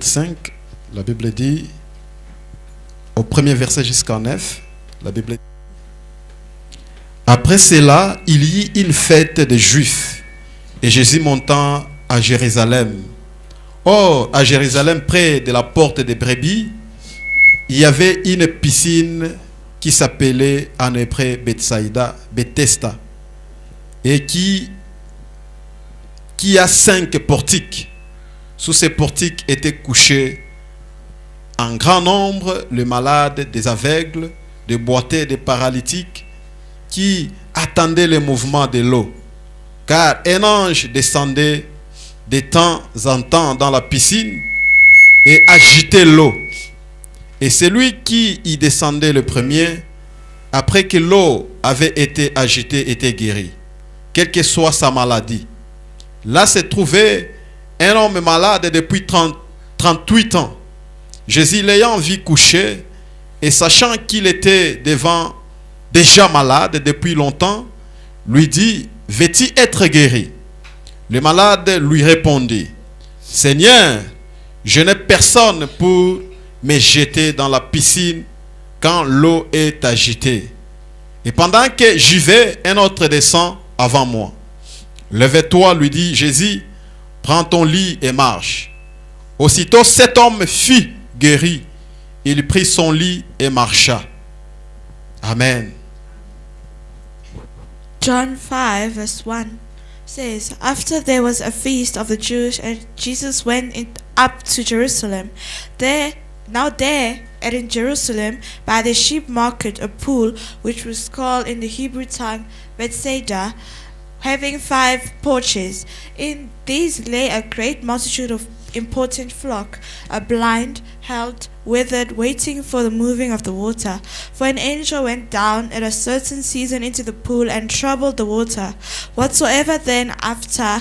5, la Bible dit, au premier verset jusqu'en 9, la Bible dit, après cela, il y eut une fête des Juifs, et Jésus montant à Jérusalem. Or, à Jérusalem, près de la porte des brebis, il y avait une piscine qui s'appelait en hébreu Bethesda, et qui a 5 portiques. Sous ces portiques étaient couchés en grand nombre les malades, des aveugles, des boiteux, des paralytiques, qui attendaient le mouvement de l'eau. Car un ange descendait de temps en temps dans la piscine et agitait l'eau. Et celui qui y descendait le premier, après que l'eau avait été agitée, était guéri, quelle que soit sa maladie. Là se trouvait un homme malade depuis 38 ans. Jésus l'ayant vu coucher et sachant qu'il était déjà malade depuis longtemps, lui dit, veux-tu être guéri? Le malade lui répondit, Seigneur, je n'ai personne pour me jeter dans la piscine quand l'eau est agitée. Et pendant que j'y vais, un autre descend avant moi. Lève-toi, lui dit Jésus, prends ton lit et marche. Aussitôt cet homme fut guéri. Il prit son lit et marcha. Amen. John 5 verse 1 says, After there was a feast of the Jews, and Jesus went up to Jerusalem. There and in Jerusalem by the sheep market a pool, which was called in the Hebrew tongue Bethesda, having 5 porches. In these lay a great multitude of important flock, a blind, halt, withered, waiting for the moving of the water. For an angel went down at a certain season into the pool and troubled the water. Whatsoever then after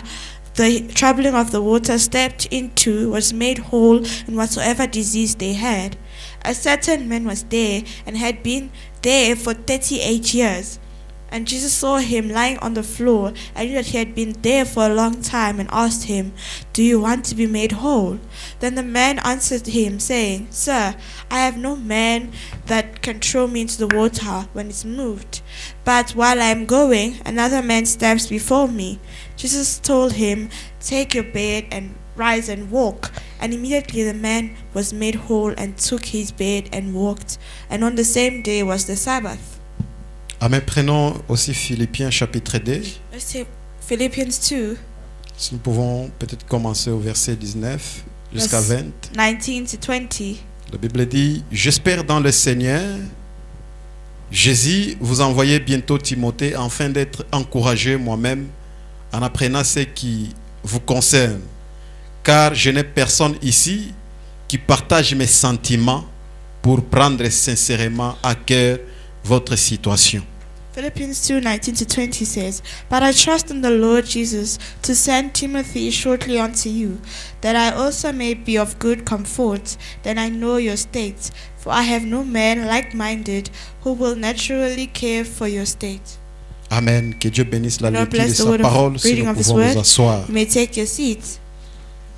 the troubling of the water stepped into was made whole in whatsoever disease they had. A certain man was there, and had been there for 38 years. And Jesus saw him lying on the floor, and knew that he had been there for a long time, and asked him, Do you want to be made whole? Then the man answered him, saying, Sir, I have no man that can throw me into the water when it's moved. But while I am going, another man steps before me. Jesus told him, Take your bed and rise and walk. And immediately the man was made whole and took his bed and walked. And on the same day was the Sabbath. Amen. Prenons aussi Philippiens chapitre 2. Let's take Philippians 2. Si nous pouvons peut-être commencer au verset 19 jusqu'à 20. 19 to 20. La Bible dit, j'espère dans le Seigneur, Jésus, vous envoyez bientôt Timothée afin d'être encouragé moi-même en apprenant ce qui vous concerne. Car je n'ai personne ici qui partage mes sentiments pour prendre sincèrement à cœur votre situation. Philippians 2, 19 to 20 says, But I trust in the Lord Jesus to send Timothy shortly unto you, that I also may be of good comfort, that I know your state. For I have no man like-minded who will naturally care for your state. Amen. Que Dieu bénisse la Lord, lecture de bless the sa word parole. of Si reading nous of His pouvons nous word. asseoir. You may take your seats.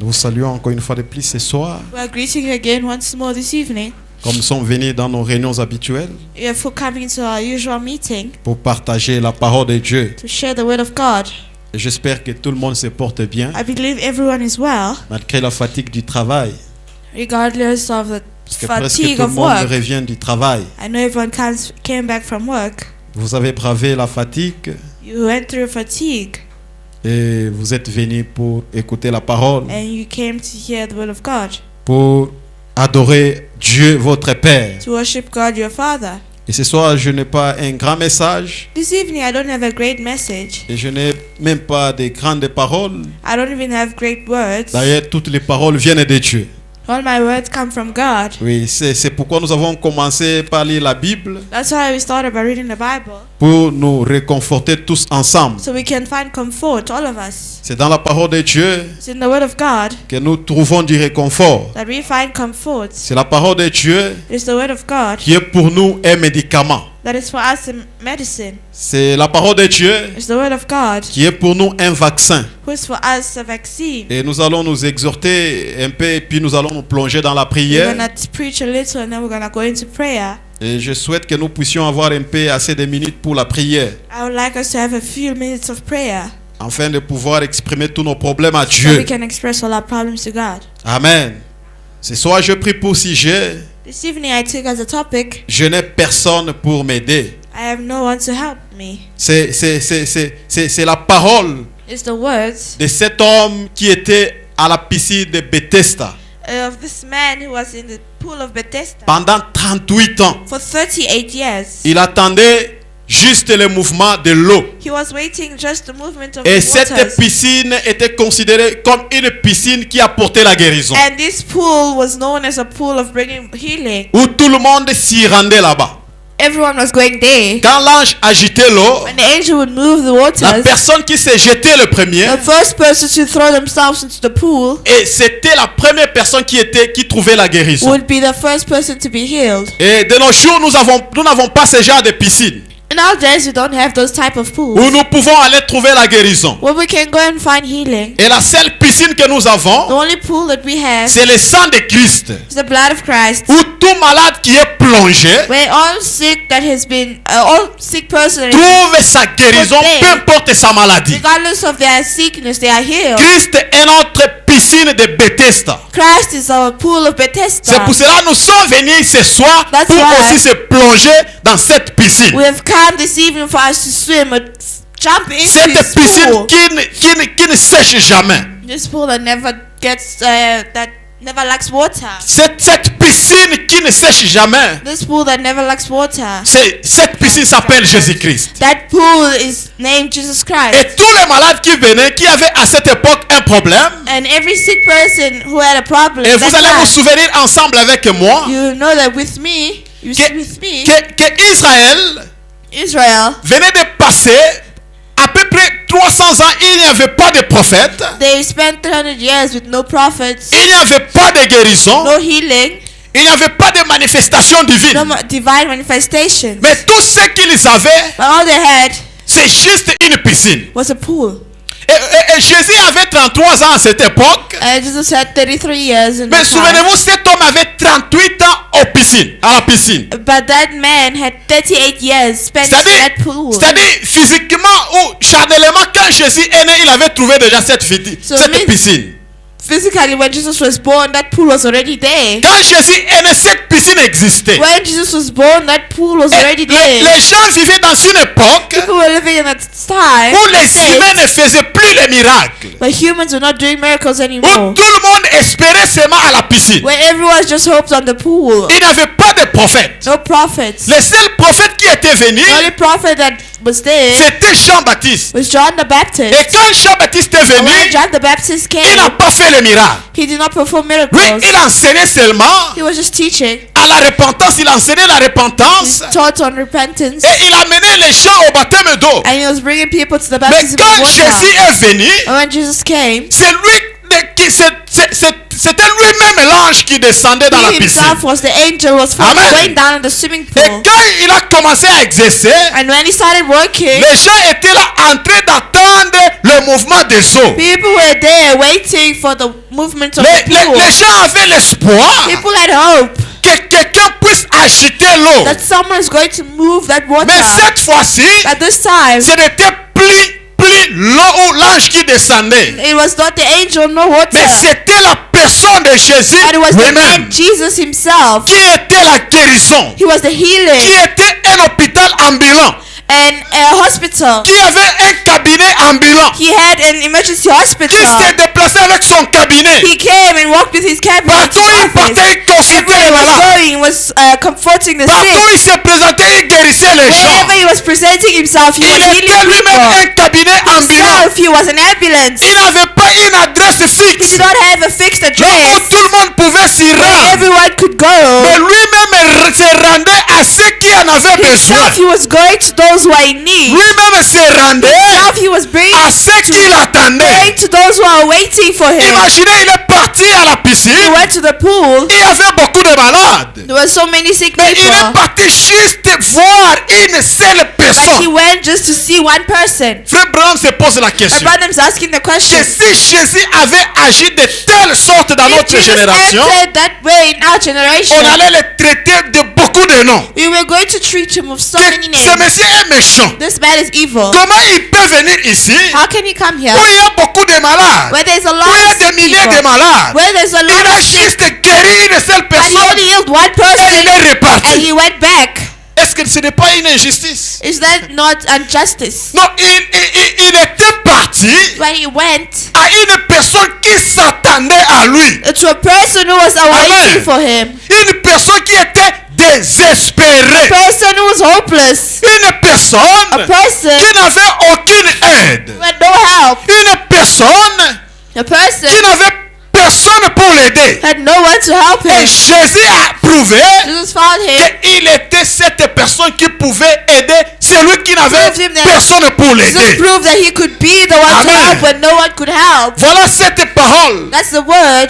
Nous vous saluons encore une fois de plus ce soir. We are greeting you again once more this evening. Comme nous sommes venus dans nos réunions habituelles For coming to our usual meeting pour partager la parole de Dieu. to share the word of God. Et j'espère que tout le monde se porte bien, I believe everyone is well, malgré la fatigue du travail. regardless of the Parce que presque fatigue tout le of monde work. revient du travail. I know everyone came back from work. Vous avez bravé la fatigue You went through fatigue et vous êtes venus pour écouter la parole, and you came to hear the word of God, pour adorer Dieu, votre Père. to worship God your Father. Et ce soir, je n'ai pas un grand message This evening I don't have a great message. et je n'ai même pas de grandes paroles. I don't even have great words. D'ailleurs, toutes les paroles viennent de Dieu. All my words come from God. Oui, c'est pourquoi nous avons commencé par lire la Bible, That's why we started by reading the Bible, pour nous réconforter tous ensemble. so we can find comfort, all of us. C'est dans la parole de Dieu It's in the word of God que nous trouvons du réconfort. that we find comfort. C'est la parole de Dieu It's the word of God qui est pour nous un médicament. that that is for us the medicine. C'est la parole de Dieu It's the word of God, qui est pour nous un vaccin. who is for us a vaccine. Et nous allons nous exhorter un peu et puis nous allons nous plonger dans la We're prière. gonna preach a little and then we're gonna go into prayer. Et je souhaite que nous puissions avoir un peu assez de minutes pour la prière, I would like us to have a few minutes of prayer afin de pouvoir exprimer tous nos problèmes à so we Dieu. can express all our problems to God. Amen. Ce soir, je prie pour sujet. This evening I took as a topic, Je n'ai personne pour m'aider. I have no one to help me. C'est la parole It's the words de cet homme qui était à la piscine de Bethesda of this man who was in the pool of Bethesda pendant 38 ans. for 38 years. Il attendait juste le mouvement de l'eau. He was waiting just the movement of Et the waters. cette piscine était considérée comme une piscine qui apportait la guérison. And this pool was known as a pool of bringing healing. Où tout le monde s'y rendait là-bas. Everyone was going there. Quand l'ange agitait l'eau, When the angel would move the la waters, personne qui s'est jetée le premier, the first person to throw themselves into the pool et c'était la première personne qui trouvait la guérison. would be the first person to be healed. Et de nos jours, nous n'avons pas ce genre de piscine In our days, we don't have those type of pools où nous pouvons aller trouver la guérison. where we can go and find healing. Et la seule piscine que nous The avons, only pool that we have c'est le sang de Christ. is the blood of Christ, Où tout malade qui est plongé where all sick that has been, all sick person, trouve sa guérison, peu importe sa maladie. regardless of their sickness, they are healed. Christ est notre piscine de Bethesda. Christ is our pool of C'est Bethesda. pour cela que nous sommes venus ce soir That's pour why aussi se plonger dans cette piscine. We have come this evening for us to swim or jump into Cette this piscine pool. qui ne sèche jamais. This pool that never gets, that never lacks water. Cette piscine qui ne sèche jamais. This pool that never lacks water. Cette piscine s'appelle Jésus-Christ. That pool is named Jesus Christ. Et tous les malades qui venaient, qui avaient à cette époque un problème, And every sick person who had a problem, et vous that allez vous time, souvenir ensemble avec moi you know that with me, you see with me, que Israël Israel, venait de passer à peu près 300 ans, il n'y avait pas de prophète, they spent 300 years with no prophets, il n'y avait pas de guérison, no healing, il n'y avait pas de manifestation divine. no divine manifestations. Mais tout ce qu'ils avaient, But all they had c'est juste une piscine. was a pool. Et Jésus avait 33 ans à cette époque. Jesus had 33 years in Mais the time. souvenez-vous, cet homme avait 38 ans à la piscine. But that man had 38 years spent in that pool. C'est-à-dire physiquement ou charnellement, quand Jésus est né, il avait trouvé déjà cette piscine. Physically, when Jesus was born, that pool was already there. Quand Jésus est né, cette piscine existait. When Jesus was born, that pool was already there. Les gens vivaient dans une époque People were living in that time où les humains ne faisaient plus les miracles. where humans were not doing miracles Où anymore. tout le monde espérait seulement à la piscine. Where everyone just hoped on the pool. Il n'y avait pas de prophète. No prophets. Le seul prophète qui était venu, The only prophet that was there c'était Jean-Baptiste. was John the Baptist. Et quand Jean-Baptiste est And venu, when John the Baptist il n'a came, pas fait le miracle. he did not perform Lui, miracles. il enseignait seulement He was just teaching. à la repentance. Il enseignait la He repentance. taught on repentance. Et il amenait les gens au baptême d'eau. And he was bringing people to the Mais baptism of quand water. Jésus est venu, And when Jesus came, c'est lui qui c'était lui-même l'ange qui descendait dans la he piscine. himself was the angel was Amen. going down in the swimming Et pool. quand il a commencé à exercer, And when he started working, les gens étaient là en train d'attendre le mouvement des eaux. people were there waiting for the movement of the pool. Les gens avaient l'espoir People had hope que quelqu'un puisse agiter l'eau. that someone is going to move that water. Mais cette fois-ci, At this time, ce n'était plus l'eau ou l'ange qui descendait. it was not the angel, no water, Mais c'était la personne de Jésus but it was the lui-même man Jesus himself. qui était la guérison, He was the qui healing était un hôpital ambulant, and a hospital. qui avait un cabinet ambulant, He had an emergency qui hospital. s'est déplacé avec son cabinet. He came and walked with his cabinet. Partout il partait, il consultait les Everywhere he was malades. going, he was comforting the Partout sick. il se présentait, il guérissait les gens. Wherever he was presenting himself, he Il was était healing lui-même un people. cabinet ambulant. Himself, he was an ambulance. Il n'avait pas une adresse He fixe did not have a fixed là où address tout le monde pouvait s'y where rendre. everyone could go. Mais lui-même se rendait à ceux qui en avaient besoin. Himself, he was going to those who are in need. Lui-même se rendait Himself, he was bringing à ceux qui l'attendaient. to those who are waiting for him. Imaginez, il est parti à la He piscine. went to the pool. Il y avait beaucoup de malades. There were so many sick Mais il est people. parti juste voir une seule But he personne. went just to see one person. Frère Branham se pose la My question. brother is asking the Que question. si Jésus avait agi de telle sorte dans If notre Jesus génération, acted that way in our generation, on allait le traiter de beaucoup de noms. we were going to treat him with so Que many ce names. monsieur est méchant. This man is evil. Comment il peut venir ici How can he come here où il y a beaucoup de malades, where there's a lot où il y a of des sick milliers de people, malades? where there's a Il lot a of sick, juste guéri une seule but he personne only healed one et il person est and reparti. he went back? Est-ce que ce n'est pas une injustice? Is that not injustice? Non, il était parti When he went à une personne qui s'attendait à lui. to a person who was awaiting Amen. for him, Une personne qui était désespérée. person who was hopeless, Une a personne person qui n'avait aucune aide. who had no help, Une personne a person qui n'avait personne pour l'aider. had no one to help Et him. Jésus a prouvé Jesus found him, qu'il était cette personne qui pouvait aider celui qui n'avait Proved him that personne pour Jesus l'aider. proved that he could be the one to Amen. help when no one could help. Voilà cette parole, That's the word,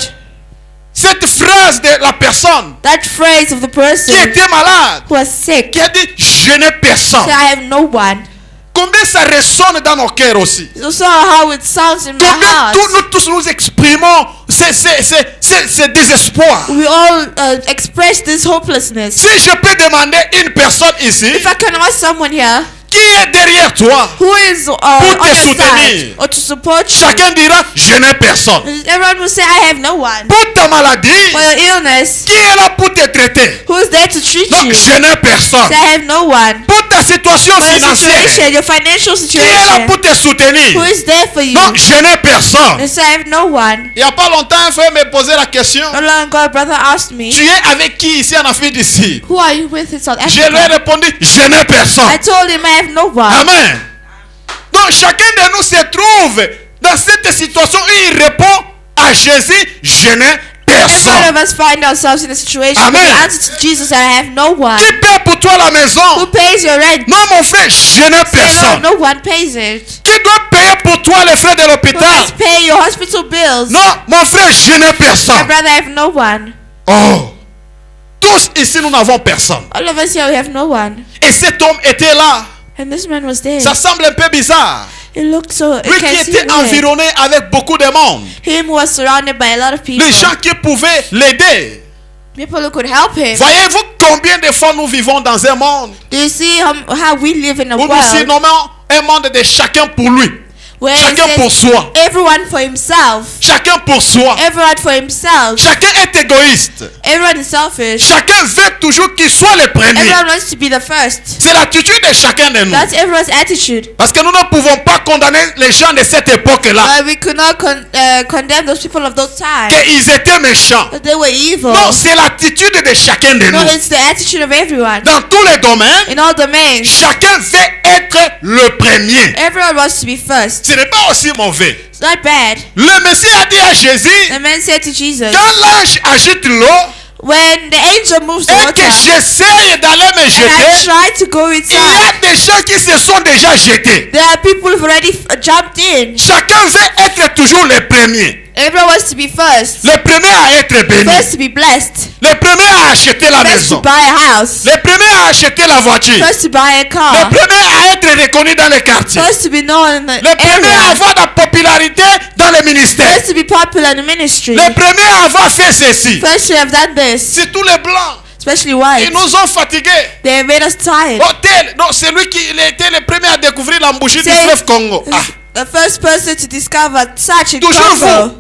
cette phrase de la personne that phrase of the qui person était malade, who was sick. qui a dit je n'ai personne. Say, I have no one. Combien ça résonne dans nos cœurs aussi. You saw how it sounds in my Combien heart. nous tous nous exprimons ce désespoir. We all express this hopelessness. Si je peux demander une personne ici If I can ask someone here qui est derrière toi, who is on te your soutenir. side or to support you, chacun dira je n'ai personne. everyone will say, I have no one. Pour ta maladie, For your illness, qui est là pour te traiter? who is there to treat Donc you? je n'ai personne. Say, I have no one. Pour ta situation For your situation, financière, your financial qui est là situation, pour te soutenir? who is there for you? Donc je n'ai personne. They say, I have no one. Il n'y a pas longtemps, un frère me posait la question. Not long ago, a brother asked me, Tu es avec qui ici en Afrique d'ici? who are you with in South Je lui ai Africa? répondu, je n'ai personne. I told him, I have no one. Amen. Donc chacun de nous se trouve dans cette situation où il répond à Jésus, je n'ai Every one personne. of us find ourselves in a situation Amen. where we answer to Jesus and I have no one. Qui paie pour toi la Who maison? pays your rent? Non mon frère, je n'ai Say, Lord, personne. no one pays it. Qui doit payer pour toi les frais de Who l'hôpital? must pay your hospital bills? Non, mon frère, je n'ai My personne. brother, I have no one. Oh, tous ici nous n'avons personne. All of us here, we have no one. Et cet homme était là. And this man was there. Ça semble un peu bizarre. It looked so, it Lui qui can était seem weird. environné avec beaucoup de monde. Him who was surrounded by a lot of people. Les gens qui pouvaient l'aider. People who could help him. Voyez-vous combien de fois nous vivons dans un monde Do you see how we live in a où nous world surnommons un monde de chacun pour lui, where it chacun pour says soi, everyone for himself, chacun pour soi. everyone for himself, Chacun est égoïste. everyone is selfish, Chacun veut toujours qu'il soit le premier. everyone wants to be the first. C'est l'attitude de chacun de nous. That's everyone's attitude. Parce que nous ne pouvons pas condamner les gens de cette époque-là. We could not condemn those people of those times. Qu'ils étaient méchants. That they were evil. Non, c'est l'attitude de chacun de No, nous. it's the attitude of everyone. Dans tous les domaines, In all domains, chacun veut être le premier. everyone wants to be first. Ce n'est pas aussi mauvais. It's not bad. Le Messie a dit à Jésus, The man said to Jesus, quand l'ange agite l'eau when the angel moves the et water, que j'essaye d'aller me and I jeter, try to go il y a inside, des gens qui se sont déjà jetés. there are people who've already jumped in. Chacun veut être toujours le premier. Everyone wants to be first. Le premier à être béni. First to be blessed. Le premier à acheter la First to maison. buy a house. Le premier à acheter la voiture. First to buy a Le car. premier à être reconnu dans les quartiers. First to be known in the Le premier à area. avoir de la popularité dans les ministères. First to be popular in the ministry. Le premier à avoir fait ceci. First to have done this. C'est tous les blancs. Especially Ils whites. nous ont fatigués. They have made us tired. Oh, tel, non, c'est lui qui il était le premier à découvrir l'embouchure du Say- fleuve Congo. Ah, The first person to discover such in Toujours Congo.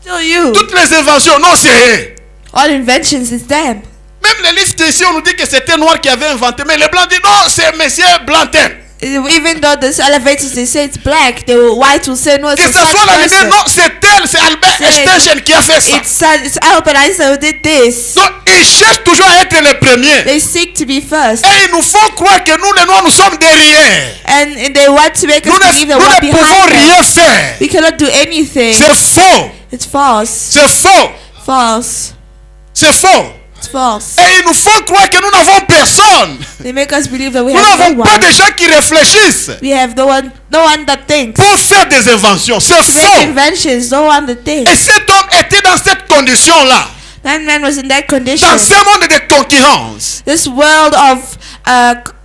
Still you. toutes les inventions, non, c'est eux. All inventions is them. Même les listes ici, on nous dit que c'était noir qui avait inventé. Mais les blancs disent non, c'est monsieur Blantin. Even though the elevators they say it's black, the white will say no, it's Que a ce soit la lumière, person. non, c'est tel, c'est Albert C'est- Einstein qui a fait ça. It's Albert Einstein who did this. Donc, ils cherchent toujours à être les premiers. They seek to be first, Et ils nous font croire que nous, les noirs, nous sommes derrière. and they want to make us Nous believe that ne we're pouvons behind them. rien faire. We cannot do anything. C'est faux. It's false. C'est faux. False. C'est faux. It's false. Et ils nous font croire que nous n'avons personne. They make us believe that we Nous have n'avons no pas one. de gens qui réfléchissent We have no one that thinks. pour faire des inventions. C'est Make faux. inventions, no one that Et thinks. cet homme était dans cette condition-là. That man was in that condition. Dans ce monde de concurrence. This world of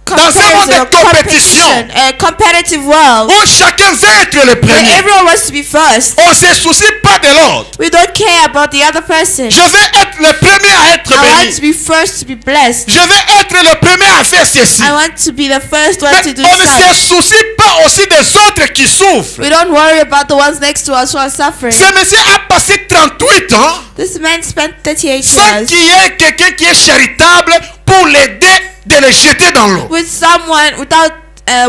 Dans un monde de compétition. a competitive world, Où chacun veut être le where premier. everyone wants to be first. On ne se soucie pas de l'autre. We don't care about the other person. Je vais être le premier à être I want to béni. be first to be blessed. Je vais être le premier à faire ceci. I want to be the first one Mais to do on ne se such. soucie pas aussi des autres qui souffrent. We don't worry about the ones next to us who are suffering. Ce monsieur a passé 38 ans This man spent 38 sans years qu'il y ait quelqu'un qui est charitable pour l'aider de le jeter dans l'eau. with someone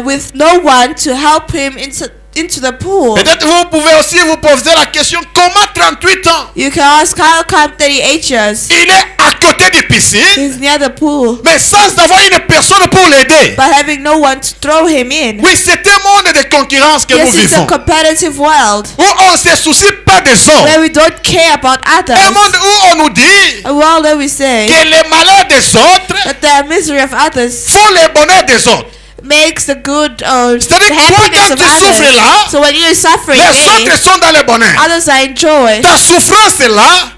with no one to help him into the pool. Peut-être vous pouvez aussi vous poser la question, comment 38 ans? You can ask how come 38 years? Il est à côté du piscine, He's near the pool, mais sans avoir une personne pour l'aider. but having no one to throw him in. Oui, c'est un monde de concurrence que nous Yes, it's a vivons. competitive world Où on ne se soucie pas des autres. where we don't care about Un others. monde où on nous dit A world where we say que les malheurs des autres that the misery of others font le bonheur des autres. makes the good or the C'est-à-dire que toi, happiness quand of tu souffres others. là, So when you're suffering, les autres sont dans le bonheur. others are in joy. Ta souffrance là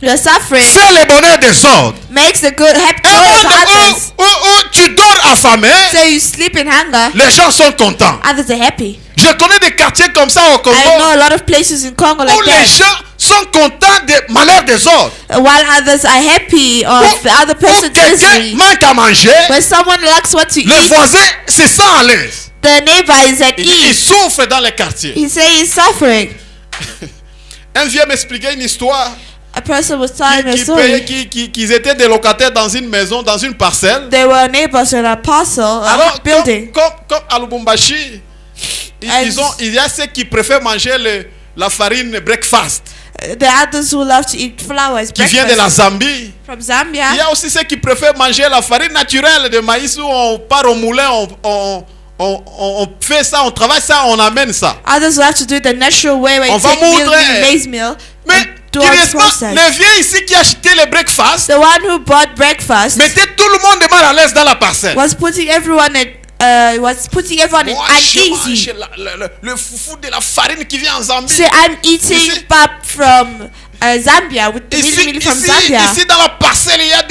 Your suffering fait le bonheur des autres. makes the good happy Un joy monde of others. où tu dors affamé, So you sleep in hunger, les gens sont contents. others are happy. Je connais des quartiers comme ça au Congo I know a lot of places in Congo où like les that, gens sont contents des malheurs des autres. while others are happy of the other Où person's quelqu'un misery. manque à manger, When someone lacks what to le eat, voisin se sent à l'aise. the neighbor is at Il ease. souffre dans les quartiers. He say he's suffering. Un vieux m'expliquait une histoire A person was telling a qu'ils étaient des locataires dans une maison, dans une parcelle. They were neighbors in a parcel, a Alors, building. comme à Lubumbashi, il y a ceux qui préfèrent manger la farine breakfast, The others who love to eat flowers, qui vient de la breakfast Zambie. from Il y Zambia. a aussi ceux qui préfèrent manger la farine naturelle de maïs où on part au moulin, on fait ça, on travaille ça, on amène ça. Others love to do it the natural way, where On you va take meal, moudre. maize meal, Mais and do all the curieusement, process. le vieux ici qui a acheté le breakfast The one who bought breakfast mettait tout le monde mal à l'aise dans la parcelle. was putting everyone in Moi, je uneasy. mange le foufou de la farine qui vient en Zambie. Say, I'm eating Ici- pap from Zambia, with the Ici, meal from Zambia. ici dans la parcelle, il y a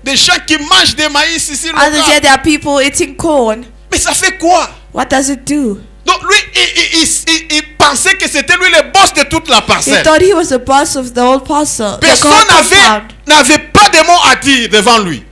des gens qui mangent des maïs ici. Others local. here, there are people eating corn. Mais ça fait quoi? What does it do? Donc lui, il pensait que c'était lui le boss de toute la He parcelle. thought he was the boss of the whole parcel. The Personne whole compound. n'avait pas de mots à dire devant lui.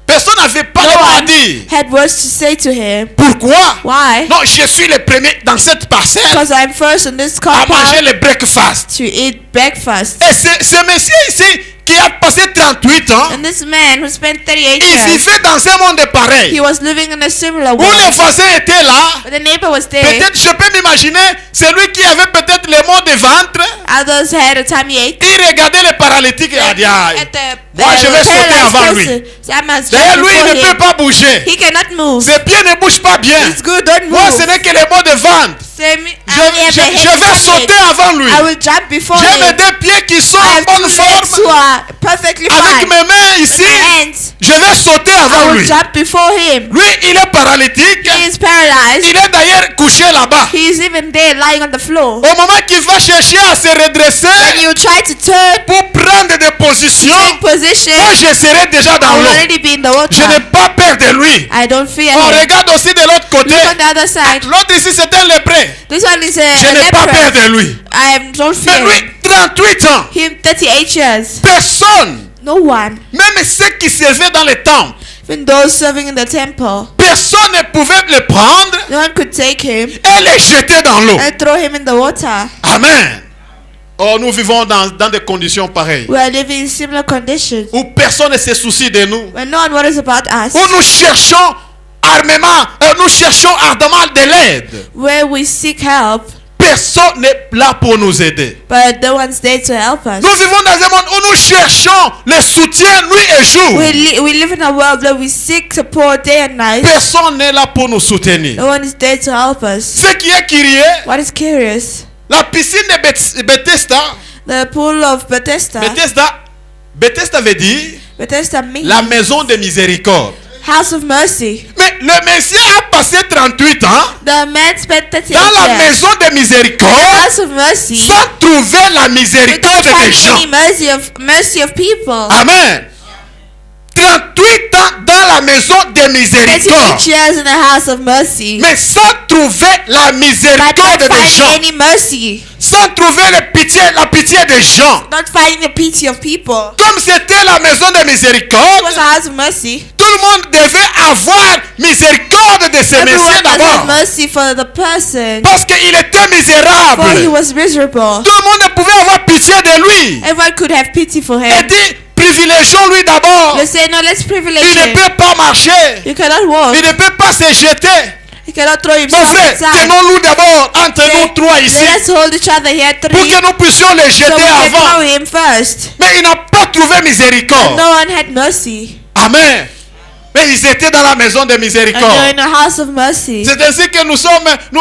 Personne n'avait pas No de mots à one dire. had words to say to him. Pourquoi? Why? Non, je suis le premier dans cette parcelle Because I'm first in this à manger compound le breakfast. to eat breakfast. Et ce monsieur ici qui a passé 38 ans, And this man who spent 38 il years, vivait dans un monde he pareil. was living in a similar Où les world. voisins étaient là. But the neighbor was there. Peut-être je peux m'imaginer celui qui avait peut-être les maux de ventre. Others had a tummy ache. Il regardait les paralytiques et a dit aïe. At the, Moi, je vais sauter paralyzed avant lui. person. So I must D'ailleurs, jump lui, il ne before peut him. pas bouger. He cannot move. Ses pieds ne bougent pas bien. It's good, don't Moi, ce move. n'est que les maux de ventre. Je vais sauter avant lui. I will jump before J'ai mes him. deux pieds qui sont I en have bonne two legs who forme. are perfectly Avec fine. mes mains ici, My hands, je vais sauter I avant will lui. jump before him. Lui, il est paralytique. He is paralyzed. Il est d'ailleurs couché là-bas. He is even there lying on the floor. Au moment qu'il va chercher à se redresser When you try to turn, pour prendre des positions, take position, moi je serai déjà I dans will l'eau. already be in the water. Je n'ai pas peur de lui. I don't fear On him. regarde aussi de l'autre côté. Look on the other side. L'autre ici c'est un lépreux. This one is Je a n'ai pas peur leper. de lui. Don't Mais fear lui, him. 38 ans. Him, 38 years. Personne, No one, même ceux qui servaient dans les temples, even those serving in the temple, personne ne pouvait le prendre no one could take him et le jeter dans l'eau. and throw him in the water. Amen. Oh, nous vivons dans des conditions pareilles. We are living in similar conditions Où personne ne se soucie de nous. when no one worries about us, Où nous cherchons nous cherchons ardemment de l'aide. where we seek help, Personne n'est là pour nous aider. but no one's there to help us. Nous vivons dans un monde où nous cherchons le soutien nuit et jour. We live in a world where we seek support day and night. Personne n'est là pour nous soutenir. No one is there to help us. Ce qui est curieux, What is curious? la piscine de Bethesda, The pool of Bethesda, Bethesda veut dire Bethesda means la maison de miséricorde. house of mercy. Mais le Messie a passé 38 ans The man spent 38 dans la years maison de miséricorde house of mercy sans trouver la miséricorde without des finding gens. any mercy of people. Amen. 38 ans dans la maison de 38 miséricorde. years in the house of mercy, Mais sans trouver la but miséricorde not des gens. finding any mercy, Sans trouver la pitié des gens. not finding the pity of people. Comme c'était la maison de It miséricorde, was a house of mercy. tout le monde devait avoir miséricorde de ce Everyone Messie must have d'abord. mercy for the person, Parce qu'il était for he misérable. was miserable. Tout le monde pouvait avoir pitié de lui. Everyone could have pity for Et him. dit, privilégions-lui d'abord. They say, no, let's privilege Il ne him. peut pas marcher. You cannot walk. Il ne peut pas se jeter. He cannot throw Mon himself frère, inside. tenons-nous d'abord entre nous trois ici. Let us hold each other here Pour three, que nous puissions les so jeter we can throw avant. him first. Mais il n'a pas trouvé And miséricorde. no one had mercy. Amen. Mais ils étaient dans la maison de And they're miséricorde. in a house of mercy. C'est ainsi que nous sommes, nous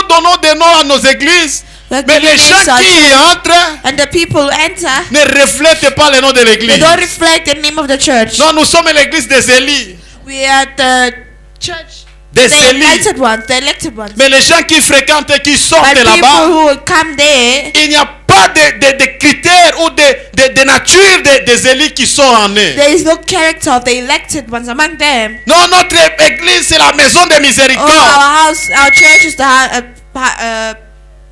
donnons des noms à nos églises. We're Mais giving les gens names qui y out, entrent and the people who enter, ne reflètent pas le nom de they l'église. don't reflect the name of the church. Non, nous sommes l'église des Élis. We are the church, Des the Élis. elected ones, the elected ones. Mais les gens qui fréquentent et qui sortent But people là-bas, who come there, il n'y a pas de critères ou de nature des Élis qui sont en eux. there is no character of the elected ones among them. Non, notre église, c'est la maison de Oh, miséricorde. our house, our church is the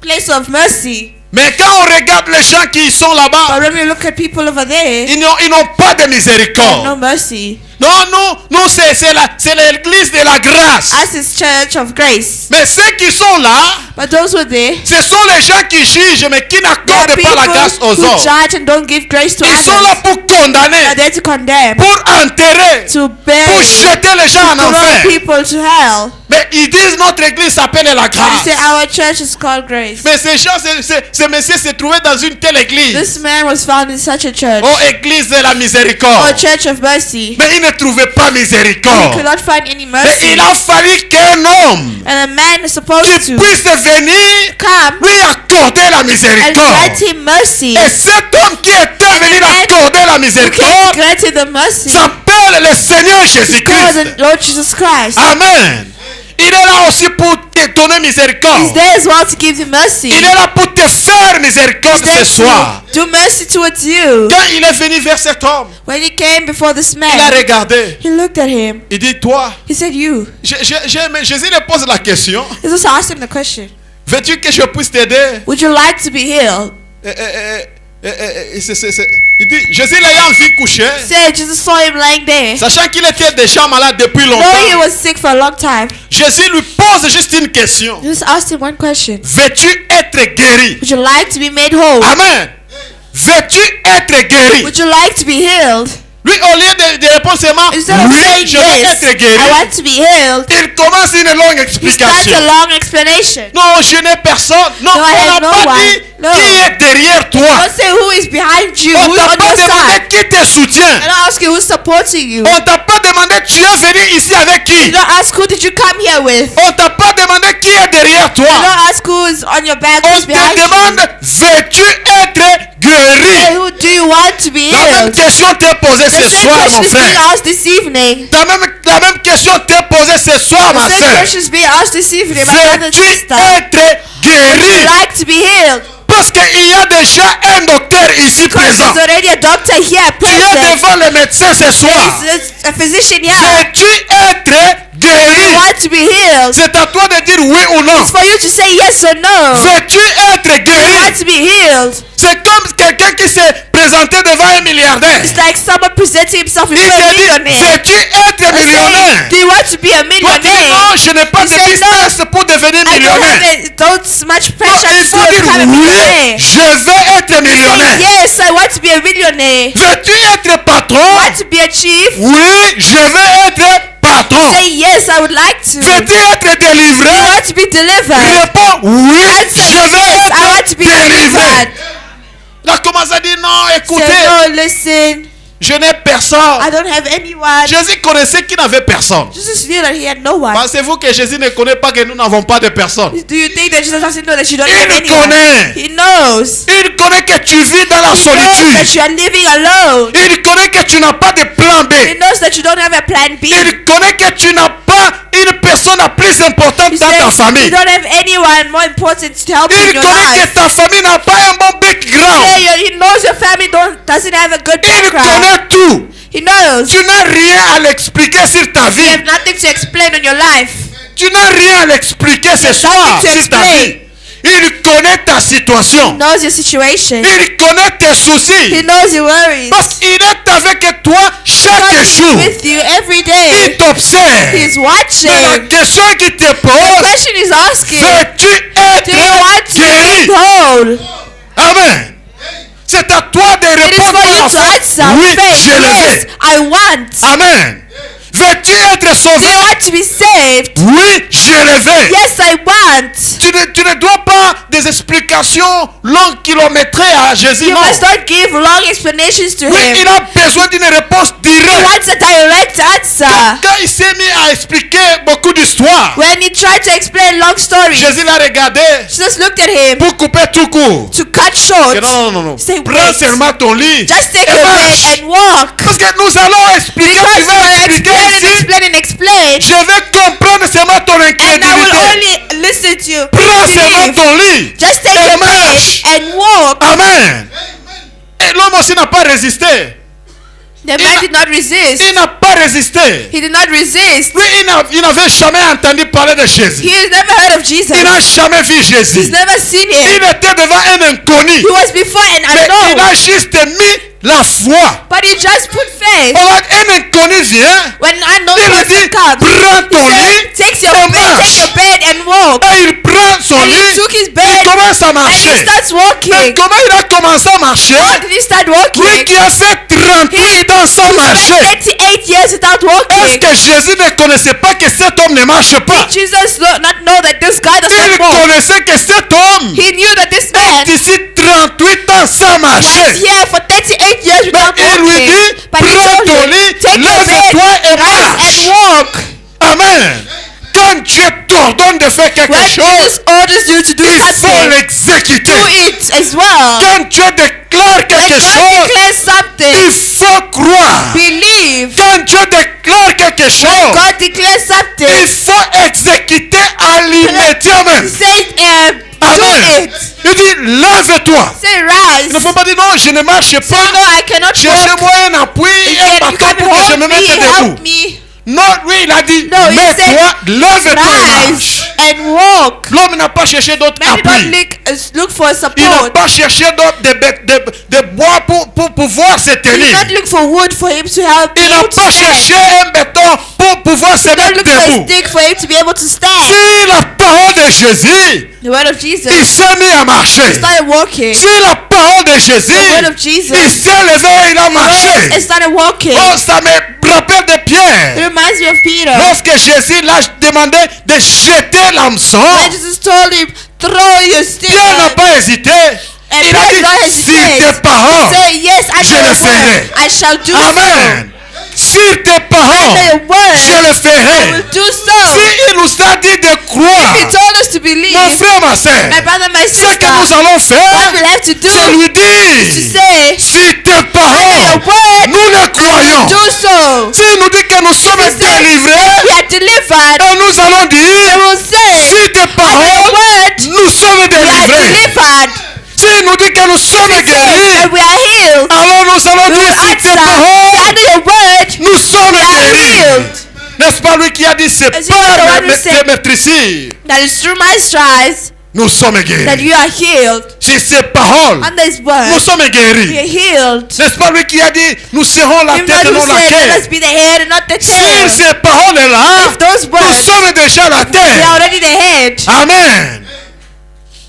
place of mercy. Mais quand on regarde les gens qui sont là-bas, But when we look at people over there, ils n'ont pas de no miséricorde. mercy. Non, nous c'est l'église de la grâce. Us is church of grace. Mais ceux qui sont là, But those who are there, ce sont les gens qui jugent, mais qui they are n'accordent pas la grâce people aux who autres. judge and don't give grace to Ils sont là others. pour condamner, They are there to condemn, pour enterrer, to pour bury, jeter les gens en to throw enfer. people to hell. Mais ils disent notre église s'appelle la And they grâce. say our church is called grace. Mais ces gens, ces messieurs se trouvaient dans une telle église. This man was found in such a church, Oh, église de la or miséricorde. church of mercy. Mais ils ne trouvaient pas He miséricorde. could not find any Mais mercy. il a fallu qu'un homme And a man is supposed qui to puisse venir come lui accorder la and miséricorde. grant him mercy. Et cet homme qui était venu accorder la Who can miséricorde grant him the mercy? s'appelle le Seigneur Called Jésus-Christ. the Lord Jesus Christ. Amen. Il est là aussi pour te donner He's miséricorde. there as well to give you mercy. Il est là pour te faire miséricorde He's there ce soir. to do mercy towards you. Quand il est venu vers cet homme, When he came before this il a man, regardé. he looked at him. Il dit, toi, He said, you. Jésus lui pose la question. He also asked him the question, Veux-tu que je puisse t'aider? would you like to be healed? Il dit, Jésus l'ayant vu coucher, Said Jesus saw him lying there. sachant qu'il était déjà malade depuis Knowing he longtemps, was sick for a long time, Jésus lui pose juste une question. Jesus asked him one question. Veux-tu être guéri? Would you like to be made whole? Amen. Veux-tu être guéri? Would you like to be healed? Lui, au lieu de répondre seulement, Instead of oui, saying je veux yes, être guéri, I want to be healed, il commence une longue he starts explication. a long explanation. Non, je n'ai personne. Non, No, I on have n'a no pas one. dit No. qui est derrière toi. Don't say who is behind you, On who's t'a on pas your demandé side. qui te soutient. I don't ask you who's supporting you. On t'a pas demandé tu es venu ici avec qui. You don't ask who did you come here with. On t'a pas demandé qui est derrière You toi. don't ask who's on your back, On who's te behind you. demande, veux-tu être Hey, guéri? who do you want to be La même healed? question t'est posée The ce same soir, question mon is being frère. asked this evening. La même question t'est posée ce soir, ma The same soeur. question is being asked this evening, my brother and Veux-tu sister. être Would you guéri? like to be healed? Parce qu'il y a déjà un docteur ici Because présent. there's already a doctor here Tu es present. devant le médecin ce soir. There's a physician here. Veux-tu être You guéri? want to be healed? C'est à toi de dire oui ou non. It's for you to say yes or no. Veux-tu être You guéri? want to be healed? C'est comme quelqu'un qui s'est présenté devant un milliardaire. It's like someone presenting himself Il before a te dit, millionaire. veux-tu être And millionnaire? saying, do you want to be a Toi tu dis millionaire? non, je n'ai pas He de said, business pour devenir I don't millionnaire. have don't much Non, pressure il to faut dire become a oui, millionaire. je veux être Say, millionnaire. yes, I want to be a millionaire. Veux-tu être patron? I want to be a chief. Oui, je veux être patron. Say yes, I would like to. Veux-tu être délivré? I want to be delivered. Réponds oui, Answer je veux yes, I want être to be délivré. delivered. Il a commencé à dire non, Say, écoutez, no, listen. Je n'ai personne. I don't have anyone. Jésus connaissait qu'il n'avait personne. Jesus knew that he had no one. Pensez-vous que Jésus ne connaît pas que nous n'avons pas de personne? Do you think that Jesus doesn't know that you don't have Il anyone? connaît. He knows. Il connaît que tu vis dans la He knows that solitude. you are living alone. Il connaît que tu n'as pas de plan B. He knows that you don't have a plan B. Il connaît que tu n'as pas une personne la plus importante He dans ta says you famille. don't have anyone more important to help you in Il your connaît que life. ta famille n'a pas un bon background. He knows your family doesn't have a good Il background. connaît tout. He knows. Tu n'as rien à l'expliquer sur ta You vie. have nothing to explain on your life. Tu n'as rien à l'expliquer ce soir nothing to sur ta explain. vie. Il connaît ta He situation. knows your situation. Il connaît tes He soucis. knows your worries. Parce qu'il est avec toi chaque God is jour. with you every day. Il t'observe. He's Mais la watching. question qu'il te The pose, question is asking, veux-tu do you être want to guéri? be whole? Amen. C'est à toi de It is répondre for par you la to foi. answer. Oui, Faith. je le Yes, veux. I want. Amen. Veux-tu être Do sauvé? you want to be saved? Oui, je le veux. Yes, I want. Tu ne dois pas des explications longues kilométrées à Jésus. You Non. must not give long explanations to Oui, him. il a besoin d'une réponse He directe. wants a direct answer. Quand il s'est mis à expliquer beaucoup d'histoires, When he tried to explain long stories, Jésus l'a regardé Jesus looked at him pour couper tout court. to cut short. Que non, non, non, non. Say, Prends wait. seulement ton lit Just take et your bed marche. and walk. Parce que nous allons expliquer, Because tu you vas will expliquer explain and ici. explain and explain, Je vais comprendre seulement ton and I incrédulité. will only listen to you. Prends seulement Believe. ton lit Just take et your marche. bed and walk. Amen. Et l'homme aussi n'a pas résisté. The man did not resist. Il n'a pas résisté. He did not resist. Lui, il n'avait jamais entendu parler de Jésus. He has never heard of Jesus. Il n'a jamais vu He's Jésus. never seen Il him. était devant un inconnu. He was before an Mais il unknown. a juste mis la foi. But he just put faith. Alors, un inconnu vient. When an unknown Il lui person dit, comes, prends ton he lit says, take your et bed, take marche. your bed and walk. Et il prend son And he lit. took his Il bed commence à and he marcher. starts Mais walking. comment il a commencé à marcher? How did he start Lui walking? qui a fait 38 ans sans marcher. 38 years without Est-ce walking. que Jésus ne connaissait pas que cet homme ne marche pas? Did Jesus not know that this guy does Il not walk? connaissait que cet homme He knew that this man d'ici 38 ans sans was marcher. here for 38 years without Mais il lui walking. dit, But he prends told ton him, lit, take your bed, lève-toi et rise marche. and walk. Amen. Quand Dieu t'ordonne de faire quelque When chose, Jesus orders you to do il faut something, l'exécuter. do it as well. Quand Dieu déclare When quelque God chose, declares il something, faut croire. believe. Quand Dieu déclare quelque When chose, God declares il something, faut exécuter à l'immédiat même. say, do Amen. it. Il dit, lève-toi. Say, Il ne rise. faut pas dire non, je ne marche Say, pas. no, I cannot walk. Cherchez-moi un appui, You un can bâton come pour que je hold me me, mette debout. help me. Non, lui, il a dit, No, he mets-toi, said, lève-toi et marche. Rise and walk. L'homme n'a pas cherché d'autres Man did not appuis. look for Il n'a support. pas cherché d'autres de bois pour pouvoir se He did tenir. not look for wood for him to help Il n'a him to pas stand. cherché un béton pour pouvoir se He did not mettre look for a debout. stick for him to be able to stand. Si la parole de Jésus, The word of Jesus il s'est mis à marcher. started walking. Si la parole de Jésus, The word of Jesus il s'est levé et il a rose and marché. started walking. Oh, ça me rappelle de It Pierre. reminds me of Peter. Lorsque Jésus l'a demandé de jeter l'hameçon, When Jesus told him, throw your stick. Pierre n'a pas hésité. And Il a Peter did not dit, si hesitate. tes paroles, Say, yes, I je know le your ferai. word. I shall do Amen. Si tes so. paroles, Say your word. je le I ferai. will do Si so. il nous a dit de croire, He told us to believe. mon frère, ma soeur, My brother, my ce sister, que nous allons what faire, we'll have to do c'est lui to dire, say, si tes your paroles, word, nous les croyons. do so. Si nous dit que nous sommes He said, délivrés, we are delivered. et nous allons They dire, will say, si tes your paroles, word, nous sommes we are délivrés. delivered. Si nous dit que nous sommes Say guéris, that we are healed. alors nous allons We will dire, si tes answer, paroles, under your word, nous sommes we are guéris. healed. N'est-ce pas lui qui a dit, c'est As you know, the pas one who said- de maîtriser, That is through my stripes nous sommes that guéris. you are healed. Si ces paroles, Under his nous word, sommes we guéris. are healed. N'est-ce pas lui qui a dit, nous serons la Him tête not et non who la said, let us tête. be the head and not the Si tail. ces paroles-là, If those nous words, sommes déjà la we are tête. already the head. Amen.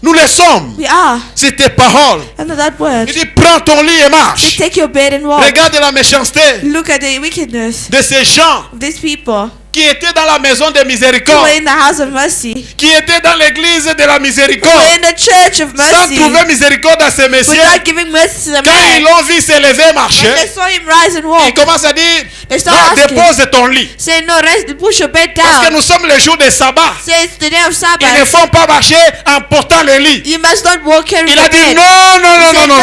Nous le sommes. We are C'est tes paroles. under that word. Il dit, prends ton lit et They marche. take your bed and walk. Regarde la méchanceté Look at the wickedness de ces gens of these people qui étaient dans la maison de who miséricorde, were in the house of mercy, qui étaient dans l'église de la who miséricorde, were in the church of sans mercy, trouver miséricorde à ces messieurs. without giving mercy to the Quand ils man. l'ont vu s'élever et marcher, When they saw him rise and ils walk, commencent à dire, they start non, asking, dépose ton lit. say, no, rest, push your bed Parce que down. nous sommes les jours de sabbat. Say, it's the day of Ils ne Sabbath. font pas marcher en portant le lit. You must not walk carrying Il a the dit bed. non, non, non, He non, said, non.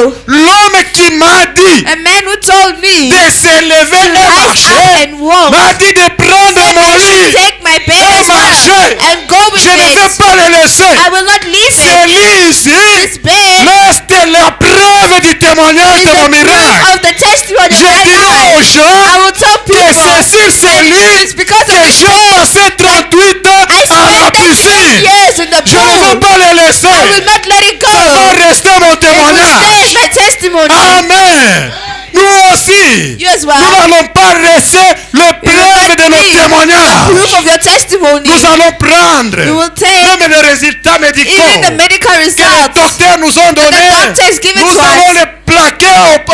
no. L'homme qui m'a dit A man who told me de s'élever et rise up marcher and walk, m'a dit de prendre mon lit take my bed et as well marcher. and go with Je ne vais it. pas le laisser. I will not leave Ce it. lit ici This bed reste la preuve du témoignage is de the mon miracle. proof of the testimony of Je my dirai aux life. gens I will tell que people c'est sur ce lit it's because of que this j'ai bed passé 38 ans I à la spent 38 piscine. years in the Je ne veux pool. pas le laisser. I will not let it Ça va go. rester mon It will témoignage. stay as my testimony. Amen. Nous aussi, You as well. nous n'allons pas laisser le preuve de nos Proof témoignages. of your testimony. Nous allons prendre You will take même les résultats médicaux even the medical que les results. docteurs nous ont donnés. doctors give it Nous to allons us. les plaquer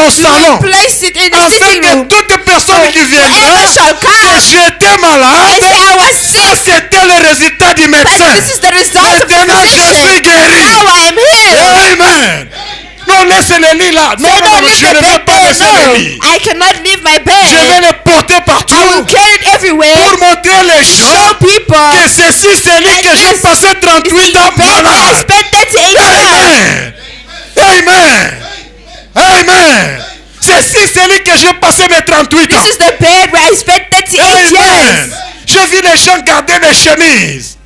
au salon. Place it in the Afin sitting que room. toute personne qui viendra, Whoever shall que come j'étais and malade, say I was ça sick, c'était le résultat du but médecin. this is the result of the Maintenant je suis physician. guéri. Now I am healed. Amen. Non, laissez le lit là. Non, Say, non, no, non, leave je the ne vais bed pas there. laisser le lit. No, I cannot leave my Je vais bed. le porter I will partout carry it everywhere. pour montrer les Show gens people que ceci c'est lui que j'ai passé 38 ans bed where I malade. spent 38 years. Amen. Amen. Amen. Ceci c'est lui que j'ai passé mes 38 ans. This is the bed where I spent 38 Amen. years. J'ai vu les gens garder des chemises.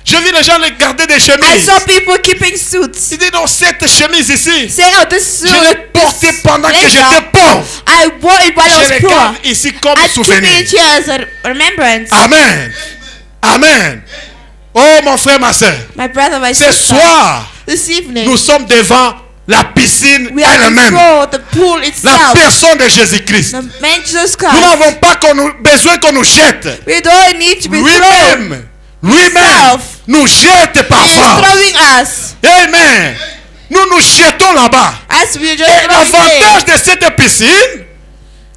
J'ai vu les gens garder des I chemises. saw people keeping suits. Il dit non, cette chemise ici, Say, oh, this je l'ai suit, portée pendant que blazer, j'étais pauvre. I wore it while I Je was les poor. garde ici comme I keep souvenir. it here as a remembrance. Amen. Amen. Oh mon frère, ma soeur. My brother, my Ce sister, soir, this evening, nous sommes devant la piscine we are elle-même. before the pool La itself. personne de Jésus-Christ. The man Jesus Nous Christ. n'avons pas besoin qu'on nous jette. We don't need to be thrown. Lui-même, lui-même Himself. nous jette He is parfois. throwing us. Amen. Nous nous jetons là-bas. As we just Et throwing l'avantage in. de cette piscine,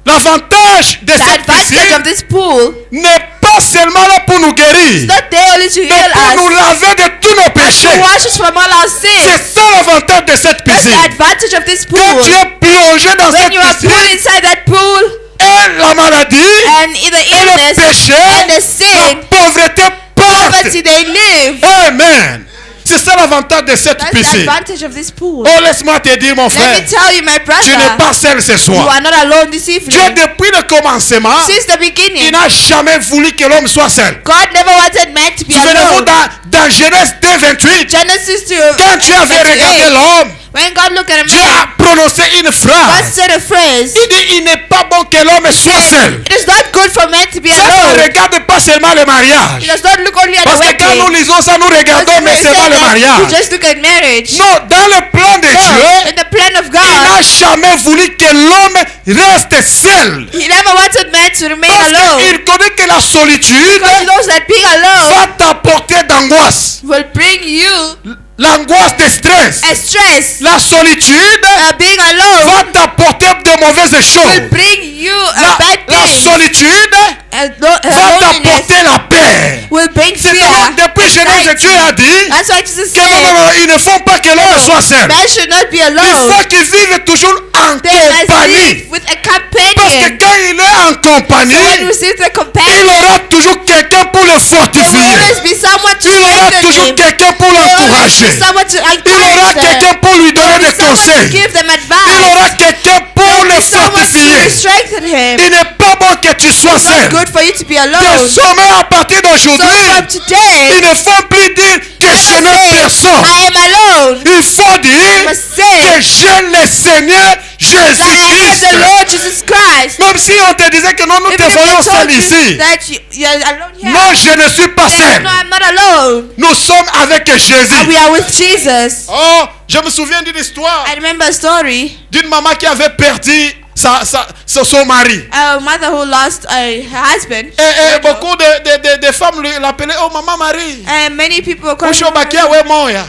l'avantage de The cette advantage piscine of this pool n'est pas seulement là pour nous guérir, is not there only to mais heal pour nous us, laver de tous nos but péchés. to wash us from all our C'est sins. ça l'avantage de cette That's the piscine. advantage of this Quand pool. tu es plongé dans When cette you are piscine, put inside that pool, et la maladie, and in the et le illness péché, and the la sin, pauvreté parte. poverty, they live. Amen. C'est ça l'avantage de cette That's the piscine. advantage of this pool. Oh, laisse-moi te dire, mon Let frère, me tell you, my tu n'es brother, pas seul ce you soir. are not alone this Dieu, evening. depuis le commencement, Since the il beginning, n'a jamais voulu que l'homme soit seul. God never wanted man to be Souvenez-vous alone. dans Genèse 2:28, Genesis 2, quand Dieu avait regardé 28, l'homme, when God looked at a Dieu man, a prononcé une God phrase. said a phrase. Il dit, il n'est pas bon que l'homme soit seul. It is not good for man to be Ça ne alone. regarde pas seulement le It mariage. does not look only at Parce the que quand nous wedding. lisons ça, nous regardons, Because mais we seulement say le that mariage. we just look at marriage. Non, dans le plan de No, Dieu, in the plan of il God, n'a jamais voulu que l'homme reste seul. He never wanted man to remain Parce alone. qu'il connaît que la solitude Because He knows that being alone va t'apporter d'angoisse. will bring you L'angoisse de stress. a stress. La solitude Being alone va t'apporter de mauvaises will choses. bring you a La, bad la thing. solitude A va loneliness t'apporter la paix. will bring C'est fear. donc depuis Genèse, anxiety. Dieu a dit That's why Jesus que non, non, said, non, il ne faut pas que l'homme soit seul. man should not be Il alone. faut qu'il vive toujours en They must compagnie. live with a Parce que companion. quand il est en compagnie, So when you see the il companion, aura toujours quelqu'un pour le there will fortifier. always be someone to Il aura strengthen toujours him. quelqu'un pour There will always l'encourager. be someone to Il aura encourage them. quelqu'un pour lui donner des Someone to conseils. give them Il advice. aura quelqu'un pour There will le be someone fortifier. to strengthen him. Il n'est pas bon que tu sois It's not seul. good for you to be alone. Désormais, à partir So d'aujourd'hui, from today, il ne faut plus dire que je never n'ai say, personne. I am alone. Il faut You dire must que say j'ai le Seigneur that I have Jésus-Christ. the Lord Jesus Christ. Même si on te disait que non, nous If te they voyons told seul you ici. that you are alone here, Non, je ne suis pas then seul. no, I'm not alone. Nous sommes avec Jésus. And we are with Jesus. Oh, je me souviens d'une histoire I remember a story. d'une maman qui avait perdu son mari. A mother who lost her husband. Et beaucoup de femmes l'appelaient, oh maman Marie. And many people were calling Ushobakia her, we moya.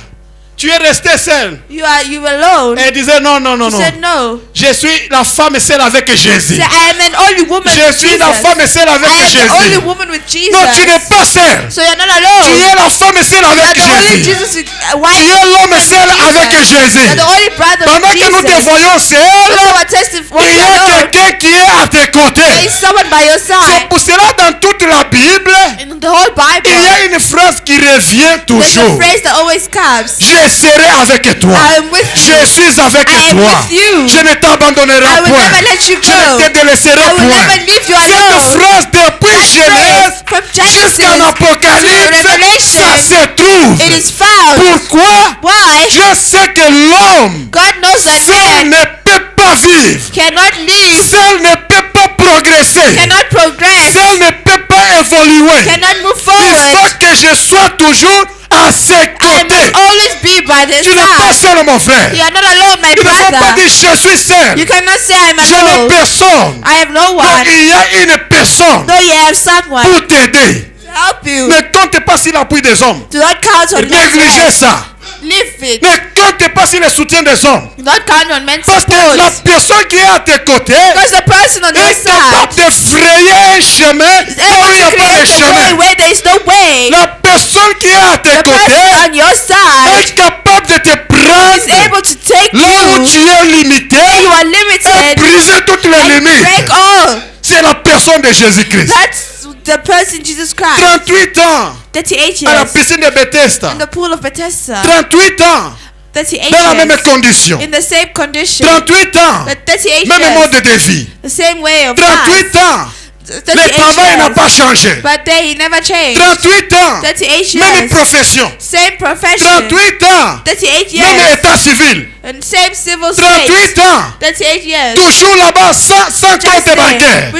Tu es resté seul. you were alone. Et elle disait non, non, non, She non. said no. Je suis la femme seule avec Jésus. She said, I am an only woman Je with suis Jesus. la femme seule avec I am the only Jésus. woman with Jesus. Non, tu n'es pas seul. So you're not Tu alone. es la femme seule You're avec the only Jésus. Jesus with, Tu wife es l'homme seul avec Jésus. You're the only brother Pendant with que nous te Jesus. voyons seul, So we're testifying. il y a quelqu'un qui est à tes There côtés. is someone by your C'est side. pour cela dans toute la Bible, In the whole Bible, il y a une phrase qui revient there's a toujours. phrase that always comes. Je serai avec toi. I am with you. Je suis avec I am toi. with you. Je ne t'abandonnerai I will point. never let you Je ne go. te délaisserai I will point. never leave you Cette alone. phrase depuis That Genèse phrase from Genesis jusqu'en to Apocalypse, Revelation, ça se trouve. it is found. Pourquoi? Why? Je sais que l'homme God knows that seul man ne peut pas vivre. cannot live, Seul ne peut pas progresser. cannot progress, Seul ne peut pas évoluer. cannot move Il forward. faut que je sois toujours à ses I côtés. must always be by the Tu n'es pas side. seul, mon frère. You are not alone, my Tu ne peux pas brother. dire je suis seul. You cannot say I'm Je n'ai alone. personne. I have no Donc one. il y a une personne No, you have someone pour t'aider. to help you. Ne compte pas sur l'appui des hommes. Do not count on men's Négligez help. ça. Live it. Ne compte pas sur le soutien des hommes. Do not count on men's Parce que la support. personne qui est à tes côtés Because the person on your est capable side de frayer un chemin is là où il n'y a able to pas de create a way chemin. where there is no way. La personne qui est à tes The person côtés on your side est capable de te is prendre able to take là où you tu es limité where you are et limited briser toutes les and limites. break all. C'est la personne de Jésus-Christ. That's the person Jesus Christ. 38 ans 38 à la years piscine de Bethesda. in the pool of Bethesda. 38 ans 38 dans la même years condition. in the same condition. 38 ans, But 38 même years, mode de vie. the same way of 38 life. ans, 38 le travail n'a years, pas changé. but they never changed. 38 ans, 38 même years, profession. same profession. 38 ans, 38 même years, état civil. and same civil state. 38 ans, 38 years, toujours là-bas sans just compte there, bancaire.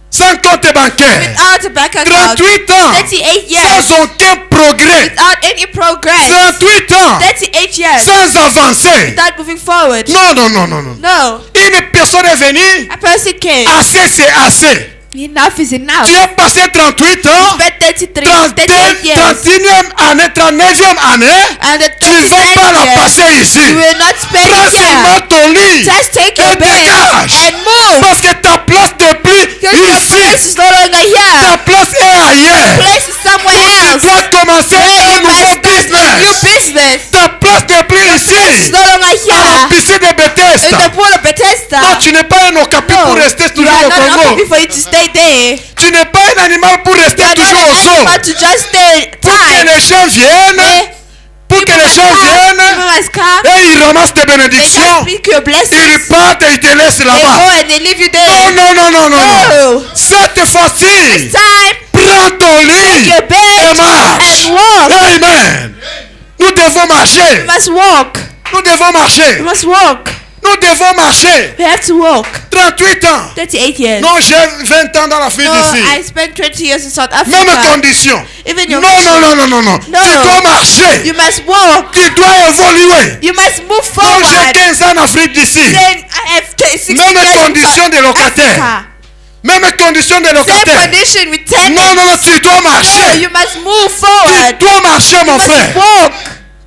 Sans compte bancaire. without a bank account. 38 ans, 38 years, sans aucun progrès. without any progress. 38 ans, 38 years, sans avancer. without moving forward. Non, non, non, non, non. No, Une personne est venue, a person came. assez c'est assez. Enough is enough. Tu as passé 38 ans, Spent 38 years, 31e année, 39e année, and the tu ne vas pas la 39th year, passer ici. you will not spend Prends it seulement here. ton lit Just take your et bed dégage. and move. Parce que ta place n'est plus Because your place ici. is no longer here. Ta place est ailleurs. Place is somewhere Tu else. dois commencer un You nouveau must start a new business. business. Ta place n'est plus It's ici. no longer À la here. piscine de In the Bethesda. pool of Bethesda. Non, tu n'es pas un okapi pour No, rester you toujours are au not Congo. happy for you to stay there. Tu n'es pas un animal pour rester You are not toujours au an sol. animal to just stay Pour que tied. les gens viennent, Eh, pour que people les must gens come. viennent People must come. et ils ramassent des They just bénédictions. speak your Ils blessings. partent et ils te laissent They go là-bas. and they leave you Non, there. non, non, non, non, non. No. Cette fois-ci, Time. prends ton lit Your bed et marche. and walk. Amen. Nous devons marcher. You must walk. Nous devons marcher. You must walk. Nous devons marcher. We have to walk. 38 ans. 38 years. Non, j'ai 20 ans dans l'Afrique No, I d'ici. spent 20 years in South Même Africa. condition. Even Non, your non, non, non, non, non. No. Tu dois marcher. You must walk. Tu dois évoluer. You must move Non, j'ai forward. 15 ans en Afrique d'ici. Then I have 16 Même years condition in de South locataire. Africa. Même condition de Same locataire. condition with 10. Non, non, non, tu dois No, marcher. you must move Tu forward. dois marcher, mon You must frère. walk.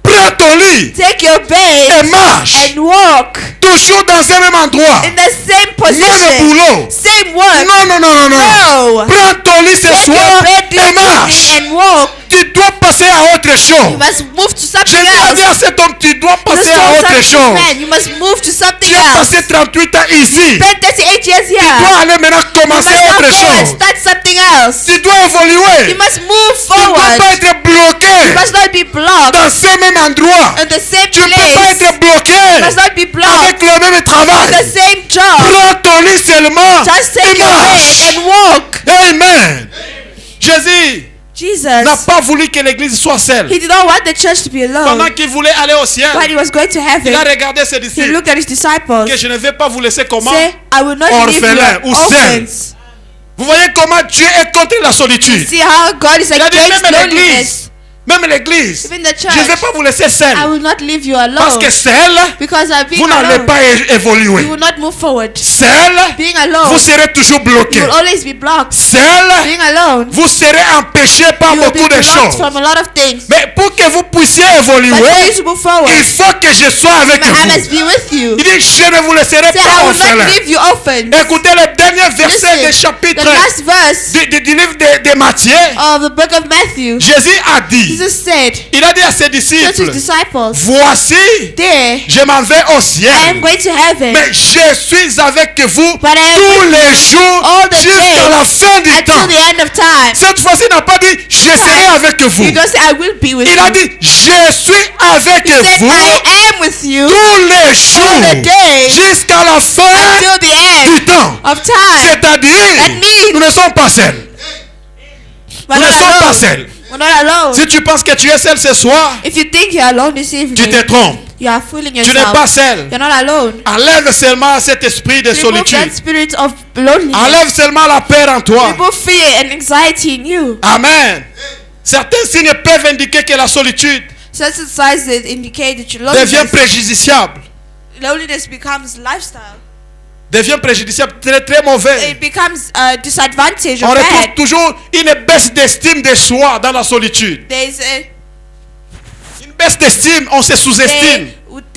Prends ton lit Take your et bed marche. and walk Toujours dans un même endroit. in the same Même position. boulot. Same work. Non, non, non, non, non. No. Prends ton lit ce Take your soir bed this et marche. evening and walk. Tu dois passer à autre You chose. must move to something Je dis à else. cet homme, tu dois You passer must à do autre something, chose. man. You must move to something Tu as else. passé 38 ans ici. Spend 38 years Tu here. dois aller maintenant You must commencer now autre go and chose. start something else. Tu dois You évoluer. must move Tu ne dois forward. pas être bloqué You must not be blocked dans ce même endroit. in the same Tu ne peux pas place. être bloqué You must not be blocked avec le même in travail. the same job. Prends ton lit seulement Just et take your bed marche. and walk. Amen. Jésus Jesus, n'a pas voulu que l'église soit seule. he did not want the church to be Pendant alone. qu'il voulait aller au ciel, When he was going to il a heaven, regardé ses he disciples. looked at his disciples. Que je ne vais pas vous laisser comment? Say, I will not leave Orphelin you ou seul. orphans. Vous voyez comment Dieu est contre la solitude. See how God is Il a dit against même loneliness. l'église. même l'église, Even the je ne vais church, pas vous laisser seul. I will not leave you Parce alone. que seul, Because being vous n'allez alone, pas évoluer. you will not move forward. Seul, Being alone, vous serez toujours you bloqué. will always be blocked. Seul, Being alone, vous serez empêché par you will be beaucoup de blocked choses. from a lot of things. Mais pour que vous puissiez But for évoluer, you to move forward, il faut que je sois avec I vous. must be with you. Il dit, je ne vous laisserai Say, pas I will orphelin. not leave you orphans. Écoutez le dernier verset Listen, du chapitre the last verse du livre de Matthieu. of the book of Matthew, Jésus a dit, Jesus said il a dit à ses to his disciples, disciples, voici, there, je m'en vais au I am ciel, going to heaven, mais je suis avec vous but I am tous with les jours all the jusqu'à days la fin du until temps. the end of time. Cette fois-ci, il n'a pas dit, je serai avec vous. You don't say, I will be with Il you. a dit, je suis avec He said, vous I am with you tous les all the jours days jusqu'à la fin until the du end temps. of time. C'est-à-dire, That means nous ne sommes pas seuls. we're Nous ne not sommes pas alone. seuls. We're not alone. Si tu penses que tu es seul ce soir, If you think you're alone this tu evening, te trompes. you are fooling Tu n'es pas yourself. seul. You're not alone. Enlève seulement cet esprit de Remove that solitude. spirit of loneliness. Enlève seulement la peur en toi. Remove fear and anxiety in you. Amen. Certains signes peuvent indiquer que la solitude Certain signs that indicate that your devient loneliness, préjudiciable. loneliness becomes lifestyle. Devient préjudiciable, très très mauvais. It becomes a disadvantage On or retrouve bad. toujours une baisse d'estime de soi dans la solitude. There's a Une baisse d'estime, on se sous-estime.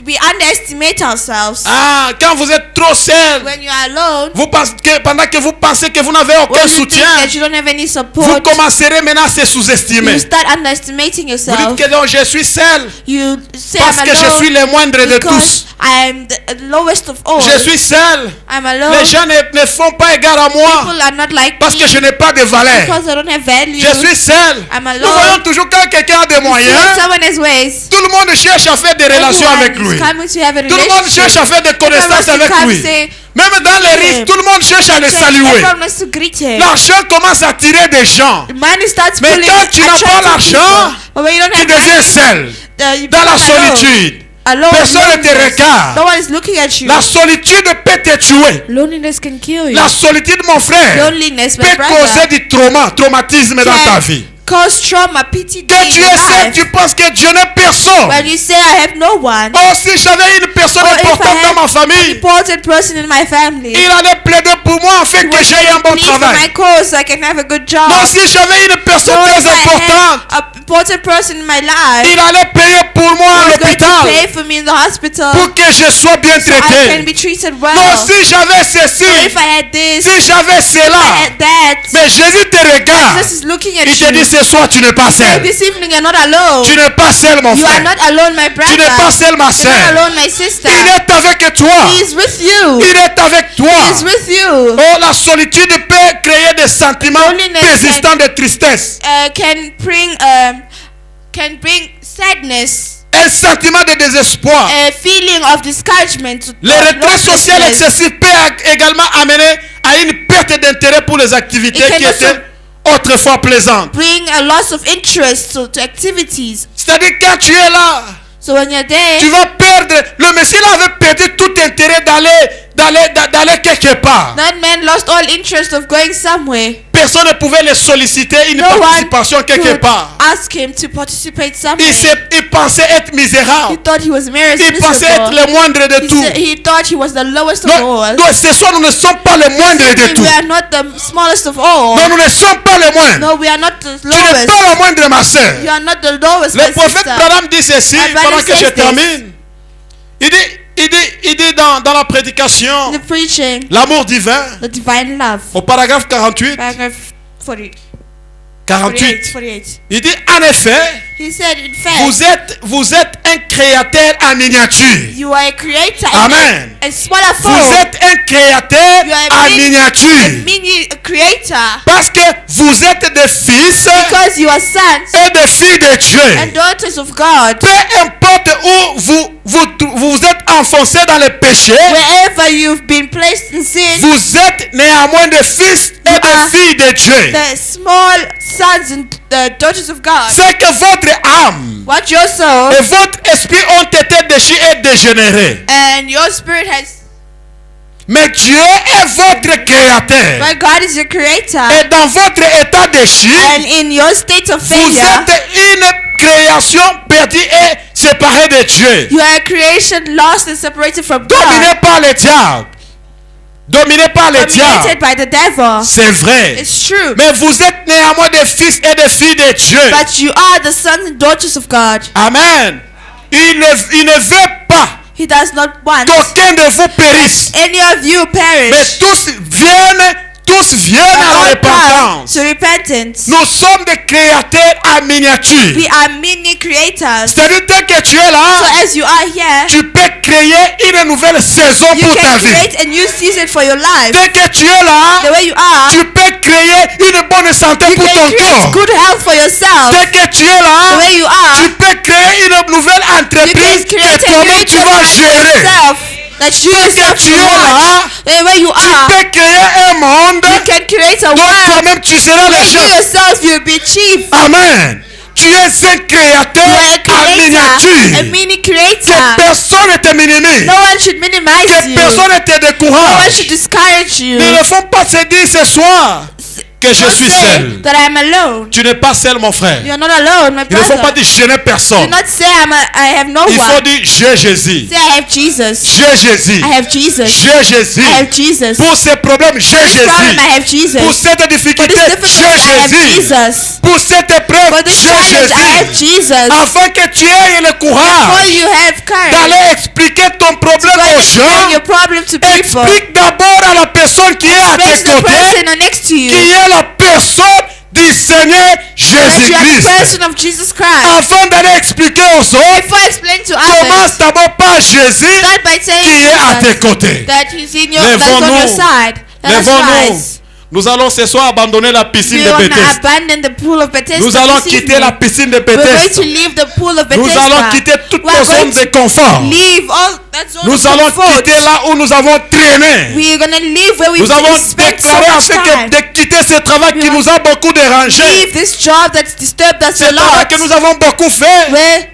we underestimate ourselves. Ah, quand vous êtes trop seul, When you are alone, vous pensez que, pendant que vous pensez que vous n'avez aucun when you think soutien, that you don't have any vous support, commencerez maintenant à se sous-estimer. you start underestimating Vous yourself. dites que non, je suis seul You say parce I'm que je suis alone le moindre de because tous. I am the lowest of all. Je suis seul. I'm alone. Les gens ne font pas égard à moi People are not like parce que me je n'ai pas de valeur. because I don't have value. Je suis seul. I'm alone. Nous voyons toujours quand quelqu'un a des See, moyens, when someone has ways, tout le monde cherche à faire des relations everyone avec lui. is coming to have a Tout le monde cherche à relationship. faire des connaissances Everyone avec comes lui. say, Même dans les risques, tout le monde cherche à le saluer. everyone wants to greet him. L'argent commence à attirer des gens. Money starts Mais pulling, quand tu n'as pas attracting l'argent, people. But when you don't Tu have deviens money, seul, you dans la become alone. solitude. Alone, Personne ne te loneliness. regarde. No one is looking at you. La solitude peut te tuer. Loneliness can kill you. La solitude, mon frère, Loneliness, my peut causer brother, du traumatisme dans ta vie. cause trauma, PTSD Que in tu your es seul, life. tu penses que Dieu n'est personne. When you say I have no one, Oh, si j'avais une personne or if importante I dans ma have an famille, important person in my family, il allait plaider pour moi afin que j'aie un bon please for my travail. cause so I can have a good job. Non, si j'avais une personne Or if très I importante, have an important person in my life, il allait payer pour moi à who's going to l'hôpital pay for me in the hospital pour que je sois bien so I can traité. be treated well. Non, si j'avais Or ceci, if I had this, si j'avais if I cela, had that, mais Jésus te regarde. Jesus is looking at Il te you. dit ce soir, tu n'es pas Say, seul. this evening you're not alone. Tu n'es pas seul, mon You are frère. not alone, my brother. Tu n'es pas seul, ma You're not sœur. alone, my sister. Il est avec toi. He is with you. Il est avec toi. He is with you. Oh, la solitude peut créer des sentiments Loneliness persistants de tristesse. Can bring sadness, Un sentiment de désespoir. a feeling of discouragement. Le retrait social excessif peut également amener à une perte d'intérêt pour les activités It can qui also étaient autrefois plaisantes. bring a loss of interest to activities. C'est-à-dire quand tu es là, So when you're there, tu vas perdre. Le Messie là avait perdu tout intérêt d'aller quelque part. that man lost all interest of going somewhere. Personne ne pouvait le solliciter une No one participation quelque could part. ask him to participate somewhere. Il pensait être He misérable. thought he was Il pensait être miserable. le moindre de tout. He thought he was the lowest of Non, all. non, ce soir, nous ne sommes pas le moindre de We tout. are not the smallest of all. Non, nous ne sommes pas le moindre. No, we are not the Tu n'es lowest. pas le moindre, ma soeur. You are not the lowest, Le my prophète sister. Branham dit ceci My brother pendant que says je this. termine. Il dit dans la prédication, The preaching, l'amour divin, the divine love. au paragraphe 48, Paragraph 40, 48, 48. il dit en effet, He said, in fact, vous êtes un créateur en miniature. you are a creator Amen. and smaller Vous form. êtes un créateur You are a en big- miniature. Mini creator Parce que vous êtes des fils because you are sons et des filles de Dieu. and daughters of God. Peu importe où vous êtes enfoncés dans le péché, Wherever you've been placed in sin, vous êtes néanmoins des fils et You are des filles de Dieu. the small sons and the daughters of God. C'est que votre âme What your soul et votre esprit ont été déchus et dégénérés. and your spirit has. Mais Dieu est votre créateur. But God is your creator, Et dans votre état déchu, and in your state of vous failure, êtes une création perdue et séparée de Dieu. You are a creation lost and separated from Dominé God. par le diable. Dominé par le Dominated diable. by the devil. C'est vrai. It's true. Mais vous êtes néanmoins des fils et des filles de Dieu. But you are the sons and daughters of God. Amen. Il ne veut pas He does not want qu'aucun de vous périsse. any of you Mais perish. tous viennent à la All come repentance. to repentance. Nous sommes des créateurs à miniature. We are mini creators. C'est-à-dire dès que tu es So là, as you are here, tu peux créer une nouvelle saison you pour ta can vie. create a new season for your life. Dès que tu es là, The way you are, tu peux créer une bonne santé you pour can ton create corps. good health for yourself. Dès que tu es The là, way you tu are, peux créer une nouvelle you entreprise can create que a new toi-même tu vas enterprise for gérer. yourself that you yourself tu will es là, launch. The way you Tu are, peux créer un monde you can create a dont world toi-même tu seras le where you chef. yourself will be chief. Amen. Tu es un créateur You are a à creator, a miniature. mini Que creator. personne ne te minimise. No one should minimize Que you. personne ne te No one décourage. should discourage you. Il ne faut pas se dire ce soir que je Don't suis say seul. that I'm alone. Tu n'es pas seul, mon frère. You're not alone, my Il ne faut pas brother. dire je n'ai Do personne. not say I have no Il faut one. dire j'ai Jésus. Say I have Jesus. J'ai Jésus. I have Jesus. J'ai Jésus. I have Jesus. Pour ces problèmes, j'ai This problem, Jésus. I have Jesus. Pour cette For difficulté, this j'ai difficulty, I have Jésus. Jesus. Pour cette épreuve, For this j'ai challenge, I have Jésus. Jesus. Afin que tu aies le Before courage you have courage, d'aller expliquer ton problème go and aux explain gens. your problem to people. Explique d'abord à la personne qui est à Explain tes to the côtés, person next to you qui est la personne du Seigneur that you are the Jésus-Christ. person of Jesus Christ. Afin d'aller expliquer aux autres, Before explaining to commence others, d'abord par Jésus start by saying qui est à tes Jesus, côtés. that He's in your, that's on Lèvons-nous. your side. Let us Lèvons-nous. rise. Nous allons ce soir abandonner la piscine We de want to Bethesda. abandon the pool of Bethesda. Nous allons this quitter evening. la piscine de We're going to Bethesda. leave the pool of Nous Bethesda. allons quitter toutes We're nos going zones de confort. Leave all that zone Nous of allons comfort. quitter là où nous avons traîné. We're going to leave where Nous avons we've spent so déclaré much afin time. de quitter ce travail qui nous a beaucoup dérangé. Leave this job that's disturbed us Ce a travail lot. que nous avons beaucoup fait. Where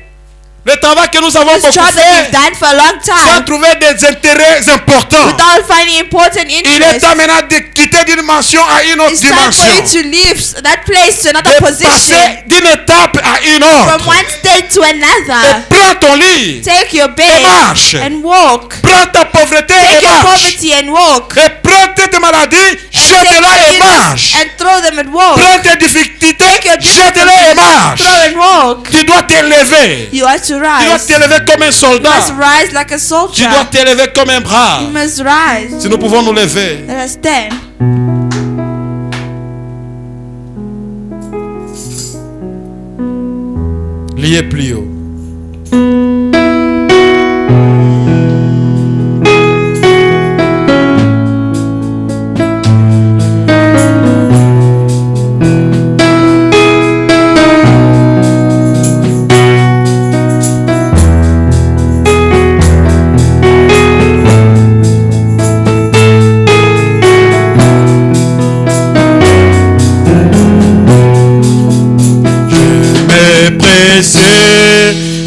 Le travail que nous avons this beaucoup job that we've fait. done for a long Sans time trouver des intérêts importants. without finding important Il est interests. temps maintenant de quitter d'une dimension à une autre It's time for dimension. you to leave that place to another De position. passer d'une étape à une From autre. one state to Et another. prends ton lit. Take your Et bed marche. and walk. Prends ta pauvreté Take et your marche. poverty and walk. Et prends tes maladies, jette-la et Take marche. and throw them and walk. Prends tes difficultés, your jette-la et marche. Throw and walk. Tu dois t'élever. You are to Tu dois rise. t'élever comme un You soldat. must rise like a Tu soldier. dois t'élever comme un bras. You must rise. Si nous pouvons nous lever. Let us stand. Liez plus haut.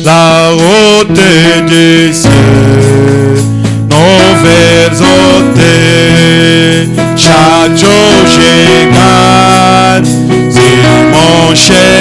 La route des cieux, nos versos, chaque jour je gagne, c'est mon cher